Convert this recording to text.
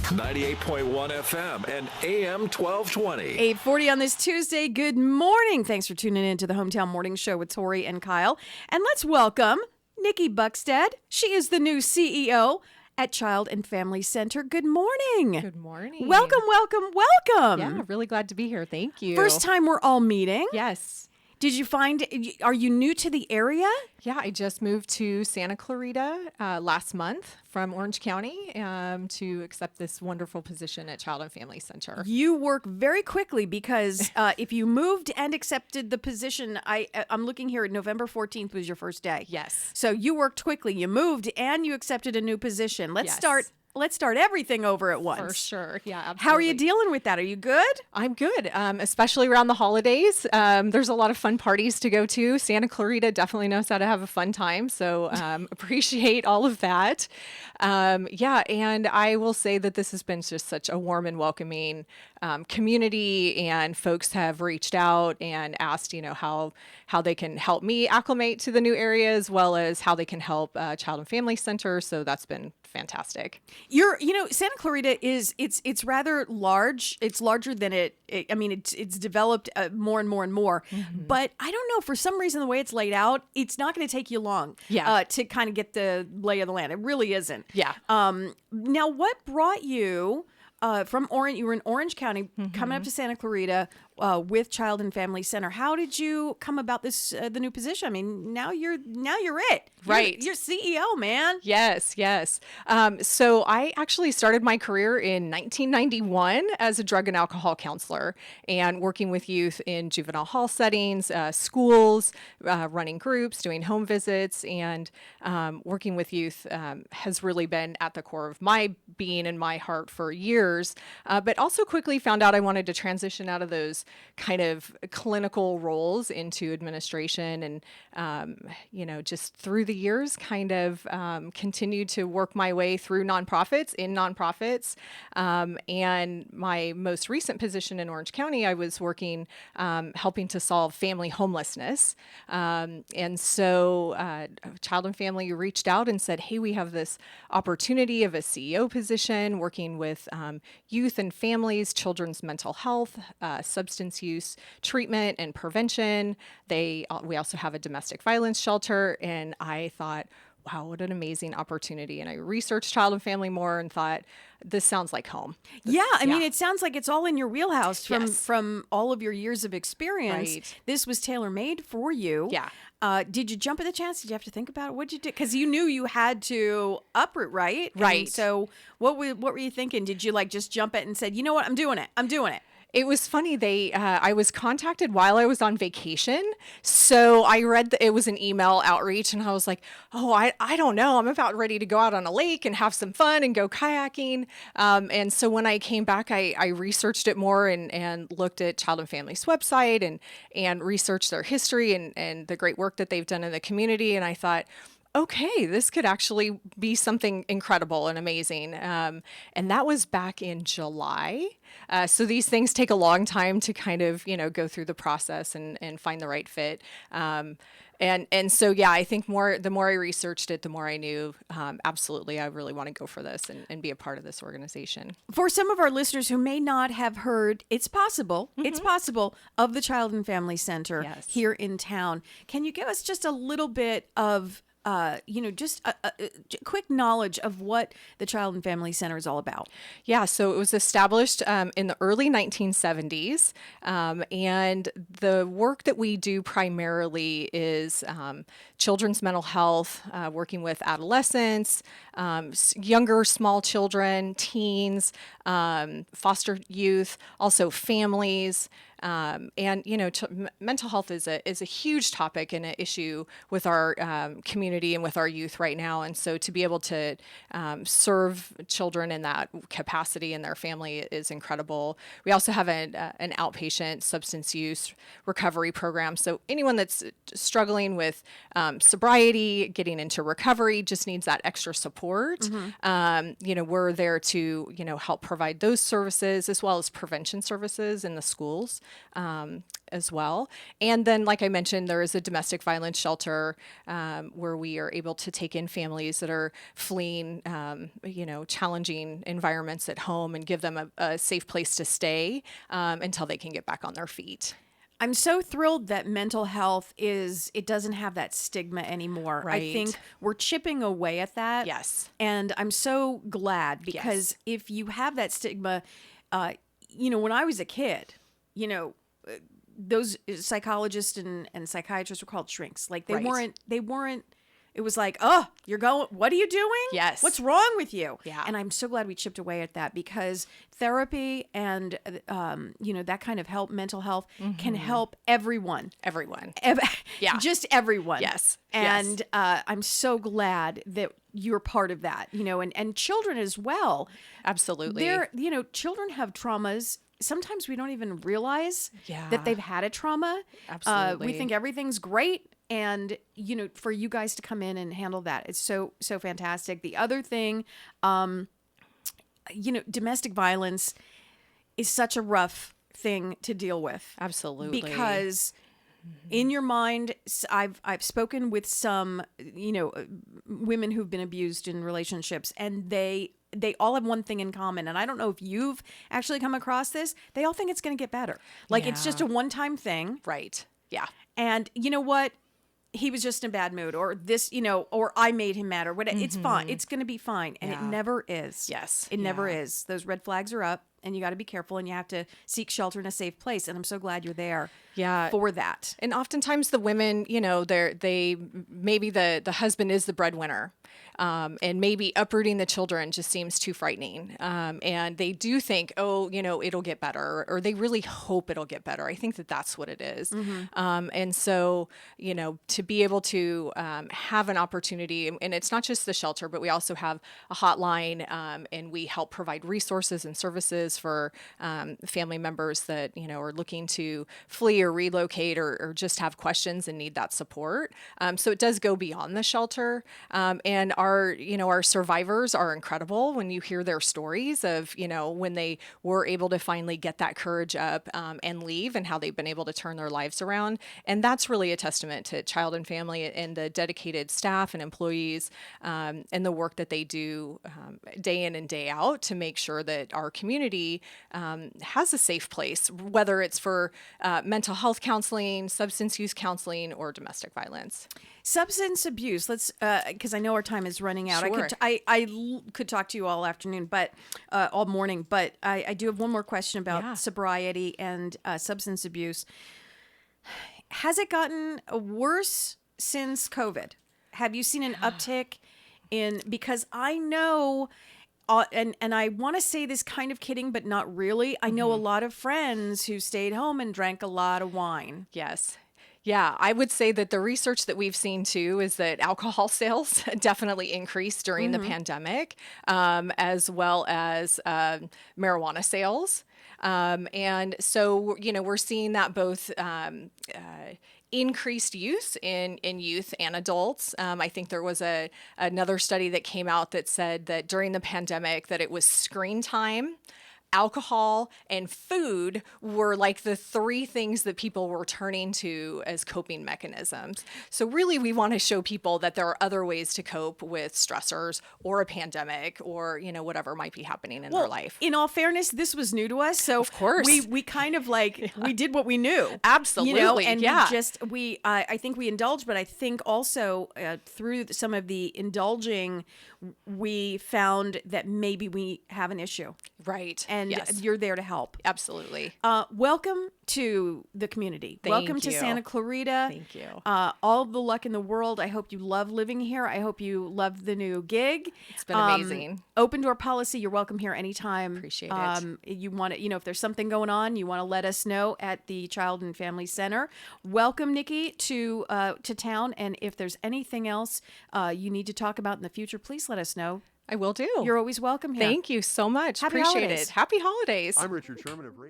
98.1 FM and AM 1220. 8:40 on this Tuesday. Good morning. Thanks for tuning in to the Hometown Morning Show with Tori and Kyle. And let's welcome Nikki Buckstead. She is the new CEO at Child and Family Center. Good morning. Good morning. Welcome, welcome, welcome. Yeah, really glad to be here. Thank you. First time we're all meeting. Yes. Did you are you new to the area? Yeah, I just moved to Santa Clarita last month from Orange County to accept this wonderful position at Child and Family Center. You work very quickly because if you moved and accepted the position, I'm looking here at November 14th was your first day. Yes. So you worked quickly. You moved and you accepted a new position. Let's start everything over at once. For sure. Yeah, absolutely. How are you dealing with that? Are you good? I'm good, especially around the holidays. There's a lot of fun parties to go to. Santa Clarita definitely knows how to have a fun time, so appreciate all of that. Yeah, and I will say that this has been just such a warm and welcoming community, and folks have reached out and asked, how they can help me acclimate to the new area, as well as how they can help Child and Family Center. So that's been fantastic. Santa Clarita it's rather large. It's larger than it's developed more and more and more. Mm-hmm. But I don't know, for some reason, the way it's laid out, it's not going to take you long to kind of get the lay of the land. It really isn't. Yeah. Now, what brought you from Orange? You were in Orange County, mm-hmm. coming up to Santa Clarita with Child and Family Center. How did you come about this the new position? I mean, now you're it. Right. You're CEO, man. Yes. So I actually started my career in 1991 as a drug and alcohol counselor and working with youth in juvenile hall settings, schools, running groups, doing home visits, and working with youth has really been at the core of my being and my heart for years, but also quickly found out I wanted to transition out of those kind of clinical roles into administration, and just through the years kind of continued to work my way through nonprofits, and my most recent position in Orange County, I was working helping to solve family homelessness, and so Child and Family reached out and said, hey, we have this opportunity of a CEO position working with youth and families, children's mental health, substance use treatment and prevention. We also have a domestic violence shelter, and I thought, wow, what an amazing opportunity. And I researched Child and Family more and thought, this sounds like home. I mean, it sounds like it's all in your wheelhouse from all of your years of experience. Right. This was tailor-made for you. Yeah. Did you jump at the chance? Did you have to think about it? What did you do? Because you knew you had to uproot, right? Right. And so what were you thinking? Did you just jump at it and said, you know what, I'm doing it. It was funny. I was contacted while I was on vacation. So I read that it was an email outreach, and I was like, oh, I don't know. I'm about ready to go out on a lake and have some fun and go kayaking. And so when I came back, I researched it more and looked at Child and Family's website and researched their history and the great work that they've done in the community. And I thought, okay, this could actually be something incredible and amazing. And that was back in July. So these things take a long time to kind of, go through the process and find the right fit. And so, yeah, I think the more I researched it, the more I knew, absolutely, I really want to go for this and be a part of this organization. For some of our listeners who may not have heard, it's possible of the Child and Family Center here in town. Can you give us just a little bit of just a quick knowledge of what the Child and Family Center is all about? Yeah, so it was established in the early 1970s, and the work that we do primarily is children's mental health, working with adolescents, younger small children, teens, foster youth, also families. And mental health is a huge topic and an issue with our community and with our youth right now. And so to be able to serve children in that capacity and their family is incredible. We also have an outpatient substance use recovery program. So anyone that's struggling with sobriety, getting into recovery, just needs that extra support. Mm-hmm. We're there to help provide those services as well as prevention services in the schools. as well. And then, like I mentioned, there is a domestic violence shelter where we are able to take in families that are fleeing, challenging environments at home and give them a safe place to stay until they can get back on their feet. I'm so thrilled that mental health it doesn't have that stigma anymore. Right. I think we're chipping away at that. Yes. And I'm so glad because if you have that stigma, when I was a kid, those psychologists and psychiatrists were called shrinks. Like they weren't, it was like, oh, what are you doing? Yes. What's wrong with you? Yeah. And I'm so glad we chipped away at that because therapy and, that kind of help, mental health can help everyone. Everyone. Yeah. Just everyone. Yes. And I'm so glad that you're part of that, and children as well. Absolutely. Children have traumas. Sometimes we don't even realize Yeah. that they've had a trauma. Absolutely. We think everything's great. And, for you guys to come in and handle that, it's so, so fantastic. The other thing, domestic violence is such a rough thing to deal with. Absolutely. Because in your mind, I've spoken with some, women who've been abused in relationships, and they all have one thing in common. And I don't know if you've actually come across this. They all think it's going to get better. Like it's just a one-time thing. Right. Yeah. And you know what? He was just in a bad mood, or this, or I made him mad, or whatever. It's fine. It's going to be fine. And it never is. Yes. It never is. Those red flags are up, and you got to be careful, and you have to seek shelter in a safe place. And I'm so glad you're there for that. And oftentimes the women, maybe the husband is the breadwinner. And maybe uprooting the children just seems too frightening. And they do think, it'll get better, or they really hope it'll get better. I think that's what it is. And so, to be able to have an opportunity, and it's not just the shelter, but we also have a hotline, and we help provide resources and services for family members that, are looking to flee or relocate or just have questions and need that support. So it does go beyond the shelter. And our survivors are incredible when you hear their stories of, when they were able to finally get that courage up and leave, and how they've been able to turn their lives around. And that's really a testament to Child and Family and the dedicated staff and employees and the work that they do day in and day out to make sure that our community has a safe place, whether it's for mental health counseling, substance use counseling, or domestic violence. Substance abuse. Let's, because I know our time is running out. Sure. I could talk to you all afternoon, but all morning. But I do have one more question about sobriety and substance abuse. Has it gotten worse since COVID? Have you seen an uptick in? Because I know. And I want to say this kind of kidding, but not really. I know a lot of friends who stayed home and drank a lot of wine. Yes. Yeah, I would say that the research that we've seen too is that alcohol sales definitely increased during the pandemic, as well as marijuana sales. And so, we're seeing that both increased use in youth and adults. I think there was another study that came out that said that during the pandemic that it was screen time, alcohol, and food were like the three things that people were turning to as coping mechanisms. So really, we want to show people that there are other ways to cope with stressors or a pandemic or, whatever might be happening in their life. In all fairness, this was new to us. So of course, we kind of we did what we knew. Absolutely. And I think we indulged, but I think also through some of the indulging, we found that maybe we have an issue. Right. And you're there to help. Absolutely. Welcome to the community. Welcome to Santa Clarita. Thank you. All the luck in the world. I hope you love living here. I hope you love the new gig. It's been amazing. Open door policy. You're welcome here anytime. Appreciate it. You want to, if there's something going on, you want to let us know at the Child and Family Center. Welcome, Nikki, to town. And if there's anything else you need to talk about in the future, please let us know. I will do. You're always welcome here. Thank you so much. Happy Appreciate holidays. it. Happy holidays. I'm Richard Sherman of Radio.